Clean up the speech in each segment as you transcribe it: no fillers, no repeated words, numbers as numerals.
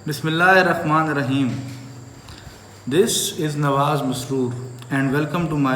Bismillahirrahmanirrahim. This is Nawaz Masroor and welcome to my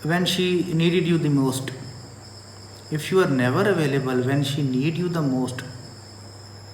when she needed you the most. If you are never available when she need you the most,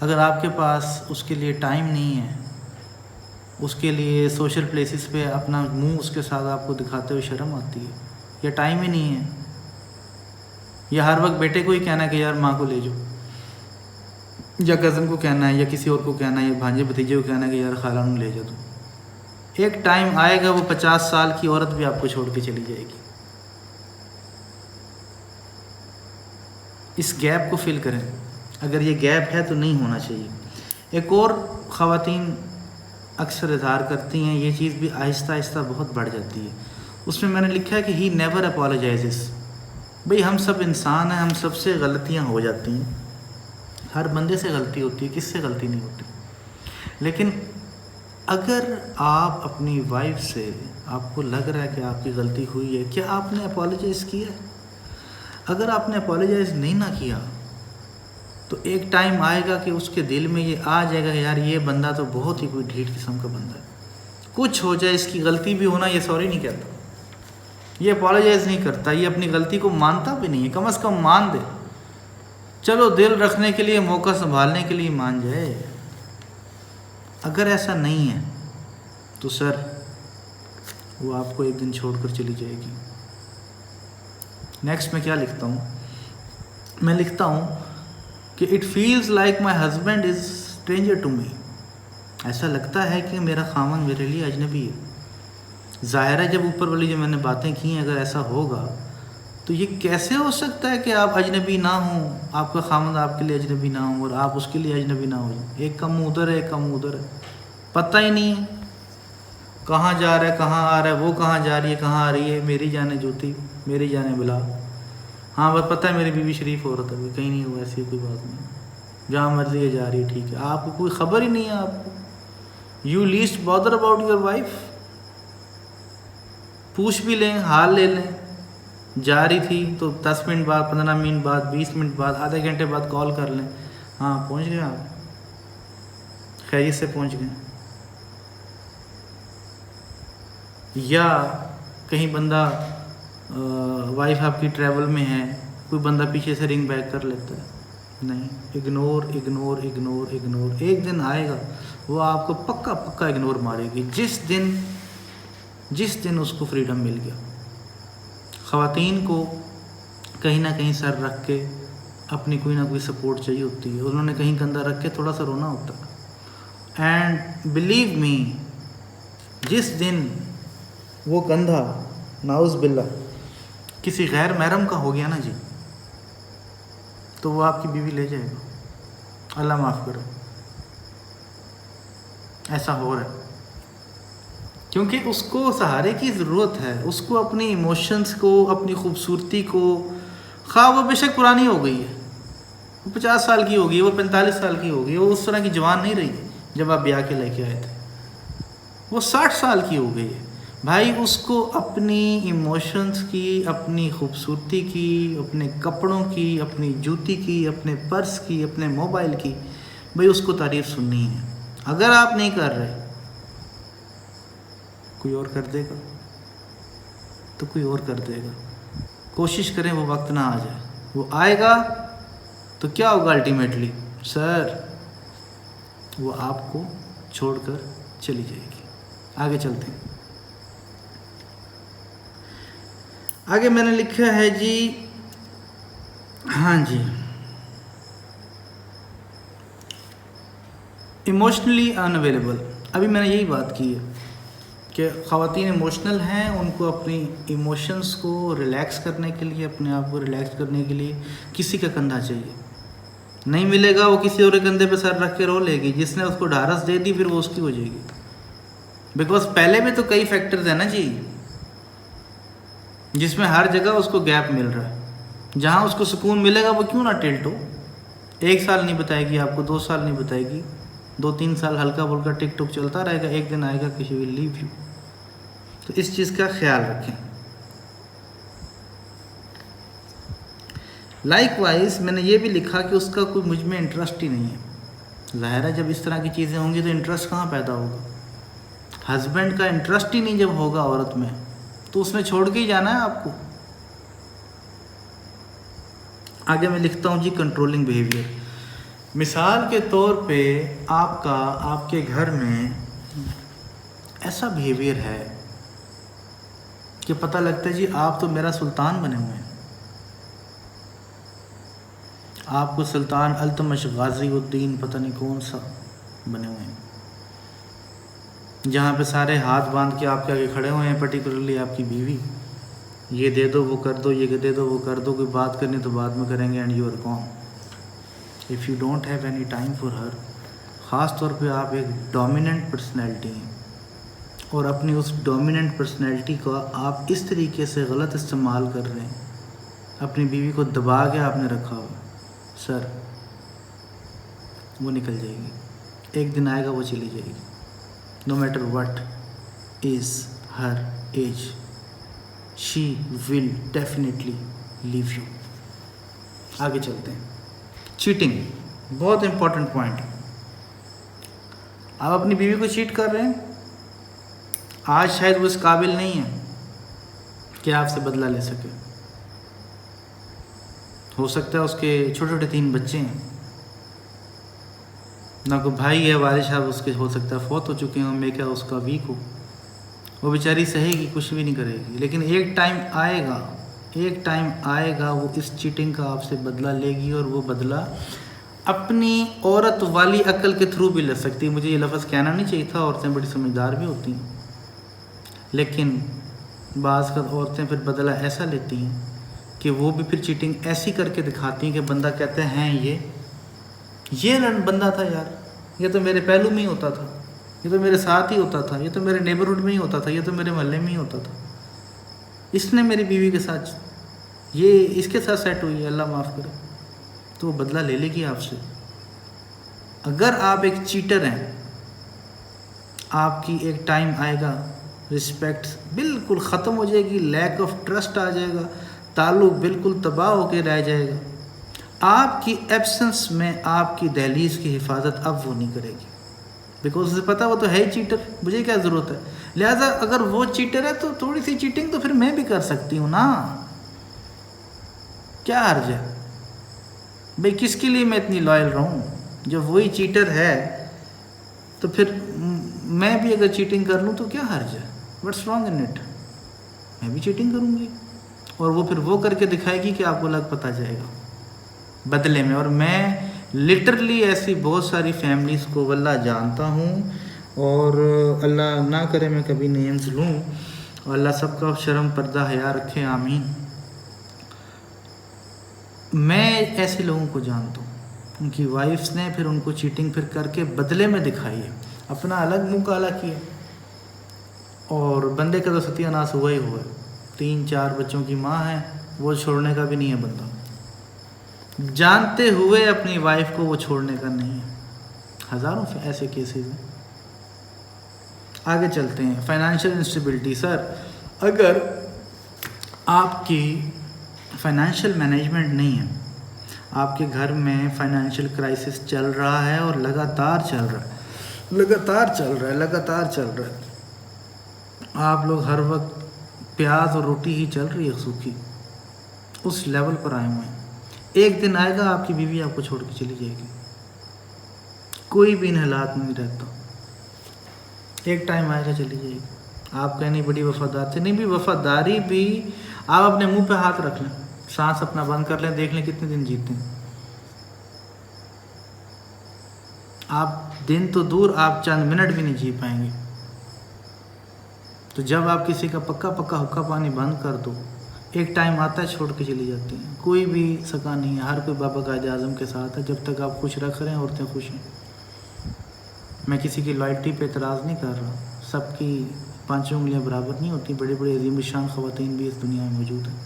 اگر آپ کے پاس اس کے لیے time نہیں ہے، اس کے لیے سوشل پلیسز پہ اپنا منہ اس کے ساتھ آپ کو دکھاتے ہوئے شرم آتی ہے، یا ٹائم ہی نہیں ہے، یا ہر وقت بیٹے کو ہی کہنا ہے کہ یار ماں کو لے جاؤ، یا کزن کو کہنا ہے، یا کسی اور کو کہنا ہے، یا بھانجے بھتیجے کو کہنا ہے کہ یار خالہ نوں لے جا تو ایک ٹائم آئے گا وہ 50 سال کی عورت بھی آپ کو چھوڑ کے چلی جائے گی۔ اس گیپ کو فل کریں، اگر یہ گیپ ہے تو نہیں ہونا چاہیے۔ ایک اور خواتین اکثر اظہار کرتی ہیں، یہ چیز بھی آہستہ آہستہ بہت بڑھ جاتی ہے، اس میں نے لکھا ہے کہ ہی نیور اپولوجائزز۔ بھئی ہم سب انسان ہیں، ہم سب سے غلطیاں ہو جاتی ہیں، ہر بندے سے غلطی ہوتی ہے، کس سے غلطی نہیں ہوتی، لیکن اگر آپ اپنی وائف سے، آپ کو لگ رہا ہے کہ آپ کی غلطی ہوئی ہے، کیا آپ نے اپولوجائز کیا ہے؟ اگر آپ نے اپولوجائز نہیں نہ کیا تو ایک ٹائم آئے گا کہ اس کے دل میں یہ آ جائے گا کہ یار یہ بندہ تو بہت ہی کوئی ڈھیٹ قسم کا بندہ ہے، کچھ ہو جائے اس کی غلطی بھی ہونا، یہ سوری نہیں کہتا، یہ اپولوجائز نہیں کرتا، یہ اپنی غلطی کو مانتا بھی نہیں ہے، کم از کم مان دے، چلو دل رکھنے کے لیے، موقع سنبھالنے کے لیے مان جائے۔ اگر ایسا نہیں ہے تو سر وہ آپ کو ایک دن چھوڑ کر چلی جائے گی۔ نیکسٹ میں کیا لکھتا ہوں؟ میں لکھتا ہوں کہ it feels like my husband is stranger to me, ایسا لگتا ہے کہ میرا خاوند میرے لیے اجنبی ہے۔ ظاہر ہے جب اوپر والی جو میں نے باتیں کی ہیں اگر ایسا ہوگا تو یہ کیسے ہو سکتا ہے کہ آپ اجنبی نہ ہوں، آپ کا خاوند آپ کے لیے اجنبی نہ ہوں اور آپ اس کے لیے اجنبی نہ ہو جائیں؟ ایک کا منہ ادھر ہے، ایک کا منہ ادھر ہے، پتہ ہی نہیں ہے کہاں جا رہا ہے، کہاں آ رہا ہے، وہ کہاں جا رہی ہے، کہاں آ رہی ہے، میری جانے جوتی میری جانے بلا۔ ہاں بس پتہ ہے میری بیوی شریف عورت ہے، کہیں نہیں ہوا، ایسی کوئی بات نہیں، جہاں مرضی ہے جا رہی ہے، ٹھیک ہے، آپ کو کوئی خبر ہی نہیں ہے، آپ کو you list bother about your wife, پوچھ بھی لیں، حال لے لیں، جا رہی تھی تو 10 منٹ بعد، 15 منٹ بعد، 20 منٹ بعد، آدھے گھنٹے بعد کال کر لیں، ہاں پہنچ گئے آپ، خیریت سے پہنچ گئے۔ یا کہیں بندہ وائف آپ کی ٹریول میں ہے، کوئی بندہ پیچھے سے رنگ بیک کر لیتا ہے، نہیں، اگنور اگنور اگنور اگنور، ایک دن آئے گا وہ آپ کو پکا پکا اگنور مارے گی، جس دن اس کو فریڈم مل گیا۔ خواتین کو کہیں نہ کہیں سر رکھ کے اپنی کوئی نہ کوئی سپورٹ چاہیے ہوتی ہے، انہوں نے کہیں کندھا رکھ کے تھوڑا سا رونا ہوتا ہے، اینڈ بلیو می، جس دن وہ کندھا ناؤز باللہ کسی غیر محرم کا ہو گیا نا جی، تو وہ آپ کی بیوی لے جائے گا، اللہ معاف کرے، ایسا ہو رہا ہے، کیونکہ اس کو سہارے کی ضرورت ہے، اس کو اپنی ایموشنز کو، اپنی خوبصورتی کو، خواہ وہ بے شک پرانی ہو گئی ہے، وہ 50 سال کی ہوگی، وہ 45 سال کی ہوگی، وہ اس طرح کی جوان نہیں رہی جب آپ بیاہ کے لے کے آئے تھے، وہ 60 سال کی ہو گئی ہے بھائی، اس کو اپنی ایموشنز کی، اپنی خوبصورتی کی، اپنے کپڑوں کی، اپنی جوتی کی، اپنے پرس کی، اپنے موبائل کی، بھائی اس کو تعریف سننی ہے۔ اگر آپ نہیں کر رہے، کوئی اور کر دے گا تو کوئی اور کر دے گا، کوشش کریں وہ وقت نہ آ جائے، وہ آئے گا تو کیا ہوگا الٹیمیٹلی سر، وہ آپ کو چھوڑ کر چلی جائے گی۔ آگے چلتے ہیں، آگے میں نے لکھا ہے جی، ہاں جی، ایموشنلی ان اویلیبل، ابھی میں نے یہی بات کی ہے کہ خواتین ایموشنل ہیں، ان کو اپنی ایموشنز کو ریلیکس کرنے کے لیے، اپنے آپ کو ریلیکس کرنے کے لیے کسی کا کندھا چاہیے، نہیں ملے گا وہ کسی اور کندھے پہ سر رکھ کے رو لے گی، جس نے اس کو ڈھارس دے دی پھر وہ اس کی ہو جائے گی، بیکاز پہلے بھی تو کئی فیکٹرز ہیں نا جی، جس میں ہر جگہ اس کو گیپ مل رہا ہے، جہاں اس کو سکون ملے گا وہ کیوں نہ ٹلٹ ہو، 1 سال نہیں بتائے گی آپ کو، 2 سال نہیں بتائے گی، 2-3 سال ہلکا پھلکا ٹک ٹک چلتا رہے گا، ایک دن آئے گا کہ شی ول لیو یو، تو اس چیز کا خیال رکھیں۔ لائک وائز میں نے یہ بھی لکھا کہ اس کا کوئی مجھ میں انٹرسٹ ہی نہیں ہے، ظاہر ہے جب اس طرح کی چیزیں ہوں گی تو انٹرسٹ کہاں پیدا ہوگا، ہسبینڈ کا انٹرسٹ ہی نہیں جب ہوگا عورت میں تو اس نے چھوڑ کے ہی جانا ہے آپ کو۔ آگے میں لکھتا ہوں جی، کنٹرولنگ بیہیویئر، مثال کے طور پہ آپ کے گھر میں ایسا بیہیویئر ہے کہ پتہ لگتا ہے جی آپ تو میرا سلطان بنے ہوئے ہیں، آپ کو سلطان التمش غازی الدین پتہ نہیں کون سا بنے ہوئے ہیں، جہاں پہ سارے ہاتھ باندھ کے آپ کے آگے کھڑے ہوئے ہیں، پرٹیکولرلی آپ کی بیوی، یہ دے دو وہ کر دو، یہ دے دو وہ کر دو، کوئی بات کرنی تو بعد میں کریں گے، and you are gone if you don't have any time for her. خاص طور پہ آپ ایک ڈومیننٹ پرسنالٹی ہیں اور اپنی اس ڈومیننٹ پرسنالٹی کو آپ اس طریقے سے غلط استعمال کر رہے ہیں، اپنی بیوی کو دبا کے آپ نے رکھا ہوا، سر وہ نکل جائے گی، ایک دن آئے گا وہ چلی جائے گی، no matter what is her age, she will definitely leave you. آگے چلتے ہیں، چیٹنگ بہت امپورٹنٹ پوائنٹ۔ آپ اپنی بیوی کو چیٹ کر رہے ہیں، آج شاید وہ اس قابل نہیں ہے کہ آپ سے بدلہ لے سکے، ہو سکتا ہے اس کے چھوٹے چھوٹے 3 بچے ہیں، نہ کوئی بھائی ہے، والد صاحب اس کے ہو سکتا ہے فوت ہو چکے ہیں، میں کیا اس کا ویک ہو، وہ بیچاری سہے گی، کچھ بھی نہیں کرے گی، لیکن ایک ٹائم آئے گا وہ اس چیٹنگ کا آپ سے بدلہ لے گی، اور وہ بدلہ اپنی عورت والی عقل کے تھرو بھی لے سکتی ہے۔ مجھے یہ لفظ کہنا نہیں چاہیے تھا، عورتیں بڑی سمجھدار بھی ہوتی ہیں، لیکن بعض کا عورتیں پھر بدلہ ایسا لیتی ہیں کہ وہ بھی پھر چیٹنگ ایسی کر کے دکھاتی ہیں کہ بندہ کہتے ہیں یہ بندہ تھا یار، یہ تو میرے پہلو میں ہی ہوتا تھا، یہ تو میرے ساتھ ہی ہوتا تھا، یہ تو میرے نیبرہڈ میں ہی ہوتا تھا، یہ تو میرے محلے میں ہی ہوتا تھا، اس نے میری بیوی کے ساتھ، یہ اس کے ساتھ سیٹ ہوئی ہے، اللہ معاف کرے، تو وہ بدلہ لے لے گی آپ سے۔ اگر آپ ایک چیٹر ہیں، آپ کی ایک ٹائم آئے گا رسپیکٹ بالکل ختم ہو جائے گی، لیک آف ٹرسٹ آ جائے گا، تعلق بالکل تباہ ہو کے رہ جائے گا، آپ کی ایبسنس میں آپ کی دہلیز کی حفاظت اب وہ نہیں کرے گی، بیکاز اسے پتہ وہ تو ہے ہی چیٹر، مجھے کیا ضرورت ہے، لہٰذا اگر وہ چیٹر ہے تو تھوڑی سی چیٹنگ تو پھر میں بھی کر سکتی ہوں نا، کیا حرج ہے بھئی، کس کے لیے میں اتنی لائل رہوں، جب وہی چیٹر ہے تو پھر میں بھی اگر چیٹنگ کر لوں تو کیا حرج ہے، واٹس رانگ ان اٹ، میں بھی چیٹنگ کروں گی، اور وہ پھر وہ کر کے دکھائے گی کہ آپ کو لگ پتہ جائے گا بدلے میں۔ اور میں لٹرلی ایسی بہت ساری فیملیز کو واللہ جانتا ہوں، اور اللہ نہ کرے میں کبھی نیمز لوں، اور اللہ سب کا شرم پردہ حیا رکھے، آمین۔ میں ایسے لوگوں کو جانتا ہوں، ان کی وائفز نے پھر ان کو چیٹنگ پھر کر کے بدلے میں دکھائی ہے، اپنا الگ منہ کالا کیا، اور بندے کا تو ستیہ ناس ہوا ہی ہوا ہے، 3-4 بچوں کی ماں ہے، وہ چھوڑنے کا بھی نہیں ہے بندہ، جانتے ہوئے اپنی وائف کو وہ چھوڑنے کا نہیں ہے، ہزاروں ایسے کیسز ہیں۔ آگے چلتے ہیں، فائنینشیل انسٹیبلٹی۔ سر اگر آپ کی فائنینشیل مینجمنٹ نہیں ہے، آپ کے گھر میں فائنینشیل کرائسس چل رہا ہے اور لگاتار چل رہا ہے، آپ لوگ ہر وقت پیاز اور روٹی ہی چل رہی ہے سوکھی، اس لیول پر آئے ہوئے ہیں، ایک دن آئے گا آپ کی بیوی آپ کو چھوڑ کے چلی جائے گی، کوئی بھی ان حالات میں نہیں رہتا، ایک ٹائم آئے گا چلی جائے گی، آپ کہیں نہیں بڑی وفادار تھی، نہیں بھی وفاداری بھی آپ اپنے منہ پہ ہاتھ رکھ لیں، سانس اپنا بند کر لیں، دیکھ لیں کتنے دن جیتے ہیں، آپ دن تو دور آپ چند منٹ بھی نہیں جی پائیں گے۔ تو جب آپ کسی کا پکا حکا پانی بند کر دو، ایک ٹائم آتا ہے چھوڑ کے چلی جاتی ہیں، کوئی بھی سکا نہیں ہے، ہر کوئی بابا قائد اعظم کے ساتھ ہے، جب تک آپ خوش رکھ رہے ہیں عورتیں خوش ہیں۔ میں کسی کی لائلٹی پہ اعتراض نہیں کر رہا، سب کی 5 انگلیاں برابر نہیں ہوتی، بڑی بڑی عظیم الشان خواتین بھی اس دنیا میں موجود ہیں،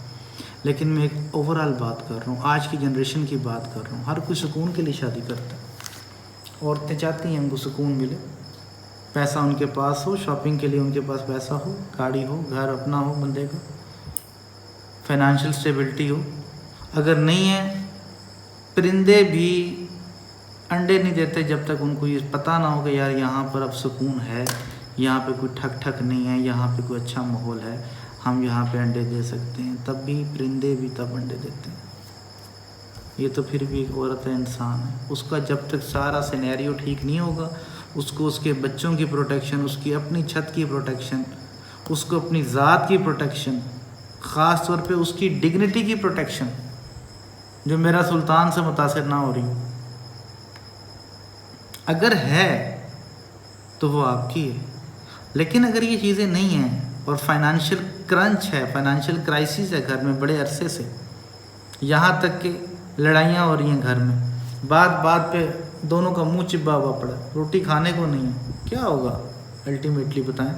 لیکن میں ایک اوورآل بات کر رہا ہوں، آج کی جنریشن کی بات کر رہا ہوں، ہر کوئی سکون کے لیے شادی کرتا ہے، عورتیں چاہتی ہیں ان کو سکون ملے، پیسہ ان کے پاس ہو، شاپنگ کے لیے ان کے پاس پیسہ ہو، گاڑی ہو، گھر اپنا ہو بندے کا، فائنینشیل اسٹیبلٹی ہو، اگر نہیں ہے، پرندے بھی انڈے نہیں دیتے جب تک ان کو یہ پتہ نہ ہو کہ یار یہاں پر اب سکون ہے، یہاں پہ کوئی ٹھک نہیں ہے، یہاں پہ کوئی اچھا ماحول ہے، ہم یہاں پہ انڈے دے سکتے ہیں، تب بھی پرندے بھی تب انڈے دیتے ہیں۔ یہ تو پھر بھی ایک عورت ہے، انسان ہے. اس کا جب تک سارا سینیریو ٹھیک نہیں ہوگا، اس کو اس کے بچوں کی پروٹیکشن، اس کی اپنی چھت کی پروٹیکشن، اس کو اپنی ذات کی پروٹیکشن، خاص طور پہ اس کی ڈگنیٹی کی پروٹیکشن جو میرا سلطان سے متاثر نہ ہو رہی، اگر ہے تو وہ آپ کی ہے. لیکن اگر یہ چیزیں نہیں ہیں اور فائنانشیل کرنچ ہے، فائنانشیل کرائسس ہے گھر میں بڑے عرصے سے، یہاں تک کہ لڑائیاں ہو رہی ہیں گھر میں، بات بات پہ دونوں کا منہ چبا ہوا پڑا، روٹی کھانے کو نہیں ہے، کیا ہوگا الٹیمیٹلی بتائیں؟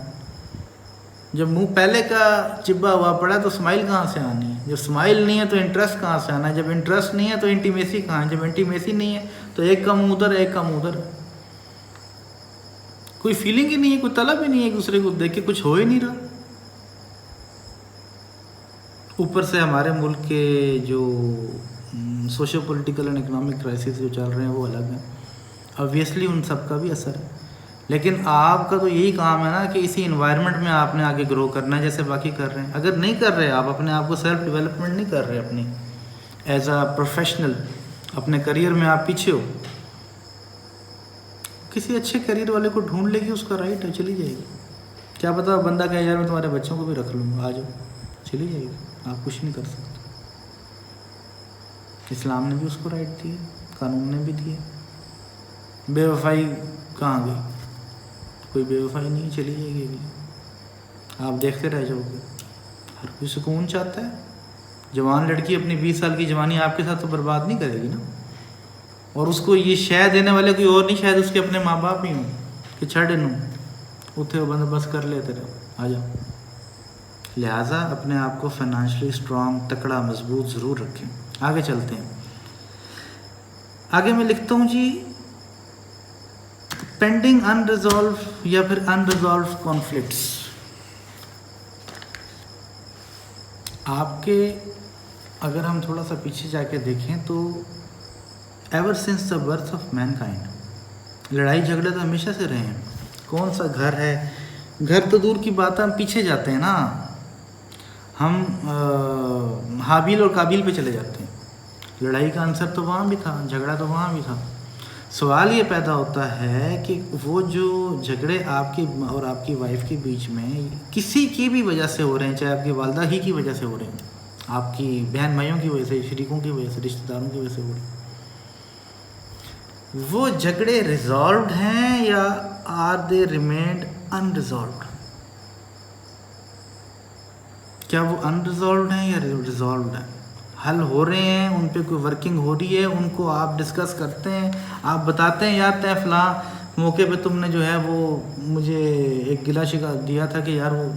جب منہ پہلے کا چبا ہوا پڑا تو اسمائل کہاں سے آنی ہے؟ جب اسمائل نہیں ہے تو انٹرسٹ کہاں سے آنا ہے؟ جب انٹرسٹ نہیں ہے تو انٹیمیسی کہاں ہے؟ جب انٹیمیسی نہیں ہے تو ایک کا منہ ادھر ایک کا منہ ادھر، کوئی فیلنگ ہی نہیں ہے، کوئی طلب ہی نہیں ہے ایک دوسرے کو دیکھ کے، کچھ ہو ہی نہیں رہا. اوپر سے ہمارے ملک کے جو socio political and economic crisis جو چل رہے ہیں وہ الگ ہیں، آبویسلی ان سب کا بھی اثر ہے. لیکن آپ کا تو یہی کام ہے نا کہ اسی انوائرمنٹ میں آپ نے آگے گرو کرنا ہے جیسے باقی کر رہے ہیں. اگر نہیں کر رہے آپ اپنے آپ کو سیلف ڈیولپمنٹ نہیں کر رہے اپنی ایز اے پروفیشنل، اپنے کریئر میں آپ پیچھے ہو، کسی اچھے کریئر والے کو ڈھونڈ لے گی، اس کا رائٹ ہے، چلی جائے گی. کیا پتا بندہ کہ یار میں تمہارے بچوں کو بھی رکھ لوں گا، آ جاؤ، چلی جائے گی، آپ کچھ نہیں کر سکتے. اسلام نے بھی اس کو رائٹ دیے، قانون نے بھی دیے. بے وفائی کہاں گئی؟ کوئی بے وفائی نہیں، چلی جائے گی، آپ دیکھتے رہ جاؤ گے. ہر کوئی سکون چاہتا ہے. جوان لڑکی اپنی 20 سال کی جوانی آپ کے ساتھ تو برباد نہیں کرے گی نا. اور اس کو یہ شے دینے والے کوئی اور نہیں، شاید اس کے اپنے ماں باپ ہی ہوں کہ چھڑ انہوں اتھے وہ بندوبست کر لیتے رہو، آ جاؤ. لہٰذا اپنے آپ کو فائنانشلی اسٹرانگ، تکڑا، مضبوط ضرور رکھیں. آگے چلتے ہیں. آگے میں لکھتا ہوں جی، پینڈنگ انریزالو یا پھر انریزالو کانفلکٹس. آپ کے اگر ہم تھوڑا سا پیچھے جا کے دیکھیں تو ever since the birth of mankind, لڑائی جھگڑے تو ہمیشہ سے رہے ہیں. کون سا گھر ہے، گھر تو دور کی بات ہے، ہم پیچھے جاتے ہیں نا، ہم حابیل اور قابیل پہ چلے جاتے ہیں. لڑائی کا عنصر تو وہاں بھی تھا، جھگڑا تو وہاں بھی تھا. سوال یہ پیدا ہوتا ہے کہ وہ جو جھگڑے آپ کی اور آپ کی وائف کے بیچ میں کسی کی بھی وجہ سے ہو رہے ہیں، چاہے آپ کی والدہ ہی کی وجہ سے ہو رہے ہیں، آپ کی بہن بھائیوں کی وجہ سے، شریکوں کی وجہ سے، رشتہ داروں کی وجہ سے ہو رہے ہیں، وہ جھگڑے ریزالوڈ ہیں یا آر دے ریمینڈ انریزالوڈ؟ کیا وہ انریزالوڈ ہیں یا ریزالوڈ ہیں؟ حل ہو رہے ہیں، ان پہ کوئی ورکنگ ہو رہی ہے، ان کو آپ ڈسکس کرتے ہیں، آپ بتاتے ہیں یار طے فلاں موقع پہ تم نے جو ہے وہ مجھے ایک گلا شکا دیا تھا کہ یار وہ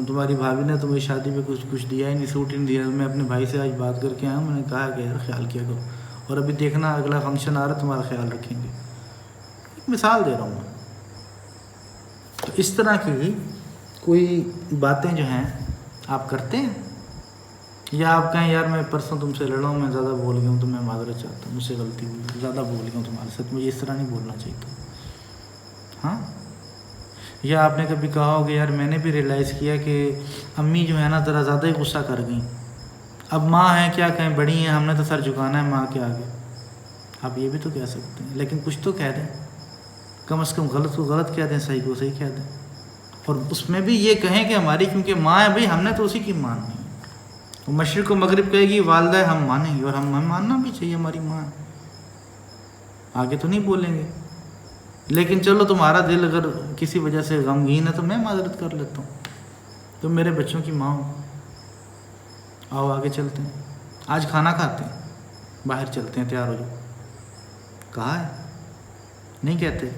تمہاری بھابھی نے تمہیں شادی پہ کچھ دیا ہی نہیں، سوٹ ہی نہیں دیا. میں اپنے بھائی سے آج بات کر کے آیا ہوں، میں نے کہا کہ یار خیال کیا کرو، اور ابھی دیکھنا اگلا فنکشن آ رہا ہے تمہارا خیال رکھیں گے. ایک مثال دے رہا ہوں میں. تو اس طرح کی کوئی باتیں جو ہیں آپ کرتے ہیں، یا آپ کہیں یار میں پرسوں تم سے لڑا ہوں، میں زیادہ بول گیا ہوں تو میں معذرت چاہتا ہوں، مجھ سے غلطی ہوئی، زیادہ بول گیا ہوں تمہارے ساتھ، مجھے اس طرح نہیں بولنا چاہیے تھا. ہاں. یا آپ نے کبھی کہا ہوگا یار میں نے بھی ریئلائز کیا کہ امی جو ہے نا ذرا زیادہ ہی غصہ کر گئیں، اب ماں ہیں کیا کہیں، بڑی ہیں، ہم نے تو سر جھکانا ہے ماں کے آگے. آپ یہ بھی تو کہہ سکتے ہیں، لیکن کچھ تو کہہ دیں، کم از کم غلط کو غلط کہہ دیں، صحیح کو صحیح کہہ دیں. اور اس میں بھی یہ کہیں کہ ہماری کیونکہ ماں ہے، بھائی ہم نے تو اسی کی ماننی ہے. وہ مشرق و مغرب کہے گی والدہ ہے، ہم مانیں گے، اور ہمیں ماننا بھی چاہیے، ہماری ماں ہے. آگے تو نہیں بولیں گے، لیکن چلو تمہارا دل اگر کسی وجہ سے غمگین ہے تو میں معذرت کر لیتا ہوں، تم میرے بچوں کی ماں ہو. آؤ آگے چلتے ہیں. آج کھانا کھاتے ہیں، باہر چلتے ہیں، تیار ہو جاؤ. کہا ہے؟ نہیں کہتے.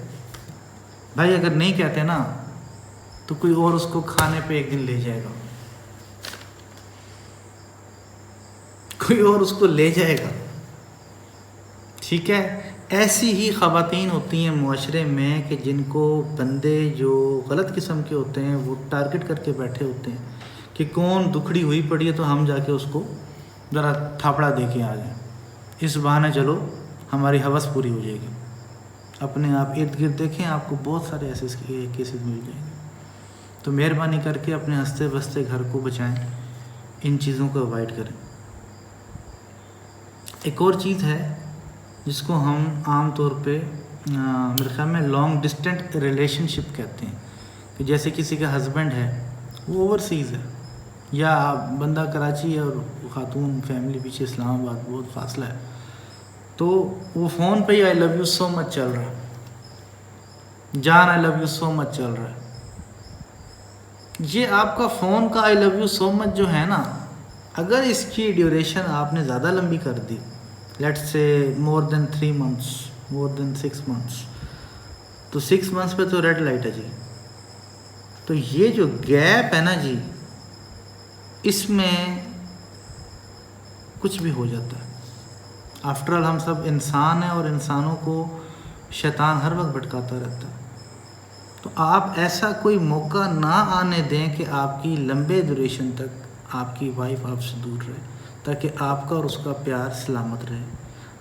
بھائی اگر نہیں کہتے نا تو کوئی اور اس کو کھانے پہ ایک دن لے جائے گا، کوئی اور اس کو لے جائے گا. ٹھیک ہے. ایسی ہی خواتین ہوتی ہیں معاشرے میں کہ جن کو بندے جو غلط قسم کے ہوتے ہیں وہ ٹارگٹ کر کے بیٹھے ہوتے ہیں کہ کون دکھڑی ہوئی پڑی ہے تو ہم جا کے اس کو ذرا تھاپڑا دے کے آ جائیں، اس بہانے چلو ہماری ہوس پوری ہو جائے گی. اپنے آپ ارد گرد دیکھیں، آپ کو بہت سارے ایسے کیسز مل جائیں گے. تو مہربانی کر کے اپنے ہنستے بستے گھر کو بچائیں، ان چیزوں کو اوائڈ کریں. ایک اور چیز ہے جس کو ہم عام طور پہ میرے خیال میں لانگ ڈسٹینٹ ریلیشن شپ کہتے ہیں، کہ جیسے کسی کا ہسبینڈ ہے وہ اوورسیز ہے، یا بندہ کراچی ہے اور خاتون فیملی پیچھے اسلام آباد، بہت فاصلہ ہے، تو وہ فون پہ ہی آئی لو یو سو مچ چل رہا ہے، جان آئی لو یو سو مچ چل رہا ہے۔ یہ آپ کا فون کا آئی لو یو سو مچ جو ہے نا، اگر اس کی ڈیوریشن آپ نے زیادہ لمبی کر دی، let's say more then 3 months، more then 6 months، تو 6 months پہ تو ریڈ لائٹ ہے جی۔ تو یہ جو گیپ ہے نا جی، اس میں کچھ بھی ہو جاتا ہے۔ آفٹر آل ہم سب انسان ہیں، اور انسانوں کو شیطان ہر وقت بھٹکاتا رہتا ہے۔ تو آپ ایسا کوئی موقع نہ آنے دیں کہ آپ کی لمبے ڈیوریشن تک آپ کی وائف آپ سے دور رہے، تاکہ آپ کا اور اس کا پیار سلامت رہے،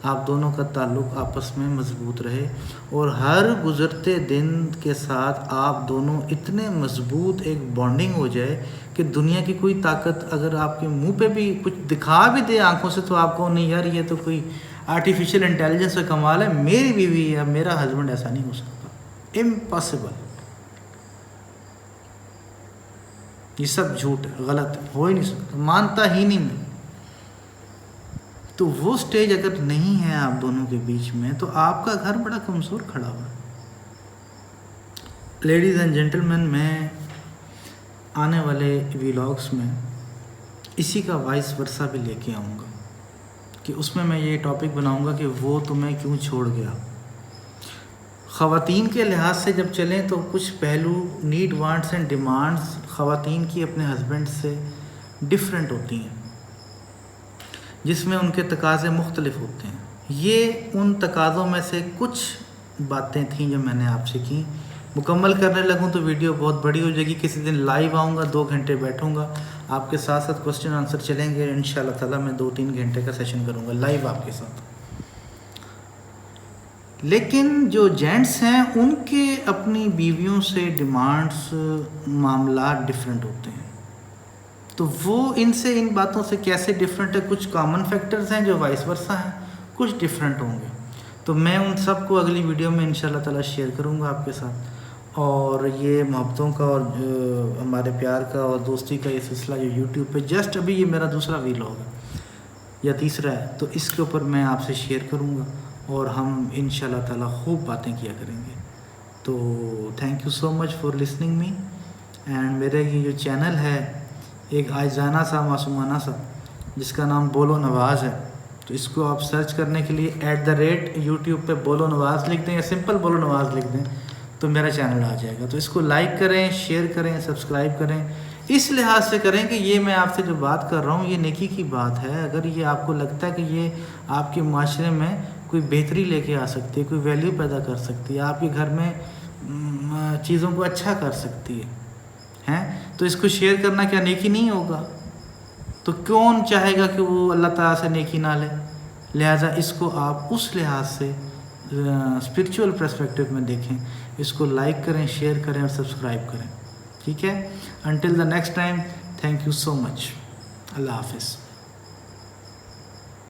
آپ دونوں کا تعلق آپس میں مضبوط رہے، اور ہر گزرتے دن کے ساتھ آپ دونوں اتنے مضبوط ایک بانڈنگ ہو جائے کہ دنیا کی کوئی طاقت اگر آپ کے منہ پہ بھی کچھ دکھا بھی دے آنکھوں سے، تو آپ کو نہیں یار یہ تو کوئی آرٹیفیشیل انٹیلیجنس کا کمال ہے، میری بیوی یا میرا ہسبینڈ ایسا نہیں ہو سکتا، امپاسبل۔ یہ سب جھوٹ ہے، غلط ہے، ہو ہی نہیں سکتا، مانتا ہی نہیں میں۔ تو وہ سٹیج اگر نہیں ہے آپ دونوں کے بیچ میں، تو آپ کا گھر بڑا کمزور کھڑا ہوا ہے۔ لیڈیز اینڈ جینٹلمین، میں آنے والے ویلاگس میں اسی کا وائس ورثہ بھی لے کے آؤں گا، کہ اس میں یہ ٹاپک بناؤں گا کہ وہ تمہیں کیوں چھوڑ گیا۔ خواتین کے لحاظ سے جب چلیں تو کچھ پہلو، نیڈ، وانٹس اینڈ ڈیمانڈس خواتین کی اپنے ہسبینڈ سے ڈیفرنٹ ہوتی ہیں، جس میں ان کے تقاضے مختلف ہوتے ہیں۔ یہ ان تقاضوں میں سے کچھ باتیں تھیں جو میں نے آپ سے کی۔ مکمل کرنے لگوں تو ویڈیو بہت بڑی ہو جائے گی، کسی دن لائیو آؤں گا، 2 گھنٹے بیٹھوں گا، آپ کے ساتھ ساتھ کوسچن آنسر چلیں گے، انشاءاللہ تعالیٰ میں 2-3 گھنٹے کا سیشن کروں گا لائیو آپ کے ساتھ۔ لیکن جو جینٹس ہیں ان کے اپنی بیویوں سے ڈیمانڈس، معاملات ڈیفرنٹ ہوتے ہیں، تو وہ ان باتوں سے کیسے ڈیفرنٹ ہے؟ کچھ کامن فیکٹرز ہیں جو وائس ورثہ ہیں، کچھ ڈیفرنٹ ہوں گے، تو میں ان سب کو اگلی ویڈیو میں انشاءاللہ تعالیٰ شیئر کروں گا آپ کے ساتھ۔ اور یہ محبتوں کا اور ہمارے پیار کا اور دوستی کا یہ سلسلہ جو یوٹیوب پہ جسٹ ابھی یہ میرا دوسرا ویلاگ ہے یا تیسرا ہے، تو اس کے اوپر میں آپ سے شیئر کروں گا، اور ہم انشاءاللہ تعالیٰ خوب باتیں کیا کریں گے۔ تو thank you so much for listening me, and میرا یہ جو چینل ہے ایک آئزانہ سا، معصومانہ سا، جس کا نام بولو نواز ہے، تو اس کو آپ سرچ کرنے کے لیے @YouTube پہ بولو نواز لکھ دیں یا سمپل بولو نواز لکھ دیں تو میرا چینل آ جائے گا۔ تو اس کو لائک کریں، شیئر کریں، سبسکرائب کریں، اس لحاظ سے کریں کہ یہ میں آپ سے جو بات کر رہا ہوں یہ نیکی کی بات ہے۔ اگر یہ آپ کو لگتا ہے کہ یہ آپ کے معاشرے میں کوئی بہتری لے کے آ سکتی ہے، کوئی ویلیو پیدا کر سکتی ہے، آپ کے گھر میں چیزوں کو اچھا کر سکتی ہے، تو اس کو شیئر کرنا کیا نیکی نہیں ہوگا؟ تو کون چاہے گا کہ وہ اللہ تعالیٰ سے نیکی نہ لے؟ لہٰذا اس کو آپ اس لحاظ سے اسپرچول پرسپیکٹیو میں دیکھیں، اس کو لائک کریں، شیئر کریں اور سبسکرائب کریں، ٹھیک ہے؟ Until the next time, thank you so much, اللہ حافظ۔